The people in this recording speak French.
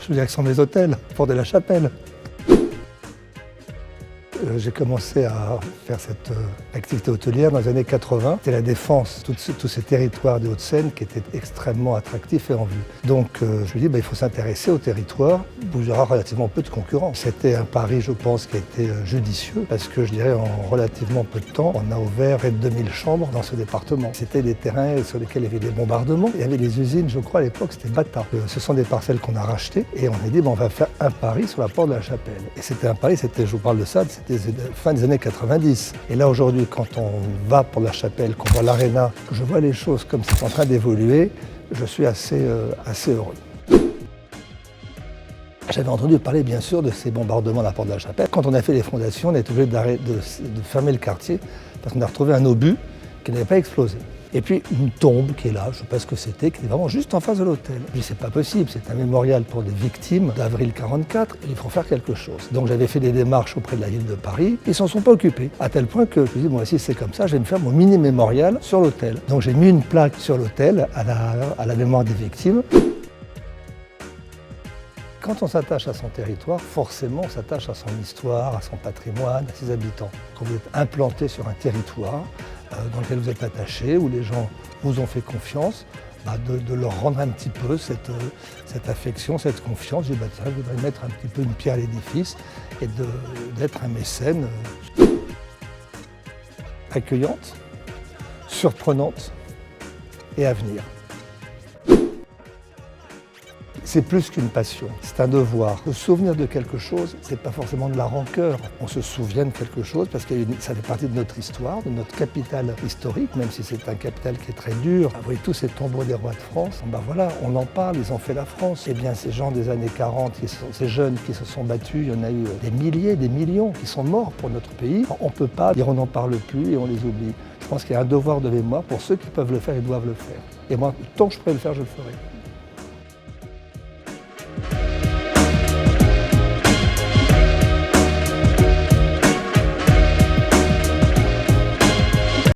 Je dirais que ce sont mes hôtels, Porte de la Chapelle. J'ai commencé à faire cette activité hôtelière dans les années 80. C'était la Défense, tous ces territoires des Hauts-de-Seine qui étaient extrêmement attractifs et en vue. Donc je me dis, il faut s'intéresser aux territoires où il y aura relativement peu de concurrence. C'était un pari, je pense, qui a été judicieux parce que je dirais en relativement peu de temps, on a ouvert près de 2000 chambres dans ce département. C'était des terrains sur lesquels il y avait des bombardements. Il y avait des usines, je crois, à l'époque, c'était Bata. Ce sont des parcelles qu'on a rachetées et on a dit, on va faire un pari sur la Porte de la Chapelle. Et c'était un pari, je vous parle de ça, c'était fin des années 90. Et là aujourd'hui, quand on va pour la Chapelle, qu'on voit l'aréna, que je vois les choses comme c'est en train d'évoluer, je suis assez heureux. J'avais entendu parler bien sûr de ces bombardements de la Porte de la Chapelle. Quand on a fait les fondations, on est obligé de fermer le quartier parce qu'on a retrouvé un obus qui n'avait pas explosé. Et puis une tombe qui est là, je ne sais pas ce que c'était, qui est vraiment juste en face de l'hôtel. Je dis c'est pas possible, c'est un mémorial pour des victimes d'avril 44, il faut faire quelque chose. Donc j'avais fait des démarches auprès de la ville de Paris, ils s'en sont pas occupés. À tel point que je me suis dit, moi si c'est comme ça, je vais me faire mon mini mémorial sur l'hôtel. Donc j'ai mis une plaque sur l'hôtel à la mémoire des victimes. Quand on s'attache à son territoire, forcément on s'attache à son histoire, à son patrimoine, à ses habitants. Quand vous êtes implanté sur un territoire dans lequel vous êtes attaché, où les gens vous ont fait confiance, de leur rendre un petit peu cette affection, cette confiance. Je voudrais mettre un petit peu une pierre à l'édifice et d'être un mécène accueillante, surprenante et à venir. C'est plus qu'une passion, c'est un devoir. Se souvenir de quelque chose, c'est pas forcément de la rancœur. On se souvient de quelque chose parce que ça fait partie de notre histoire, de notre capital historique, même si c'est un capital qui est très dur. Vous voyez tous ces tombeaux des rois de France, voilà, on en parle, ils ont fait la France. Eh bien, ces gens des années 40, ces jeunes qui se sont battus, il y en a eu des milliers, des millions qui sont morts pour notre pays. On ne peut pas dire on n'en parle plus et on les oublie. Je pense qu'il y a un devoir de mémoire pour ceux qui peuvent le faire et doivent le faire. Et moi, tant que je pourrais le faire, je le ferai.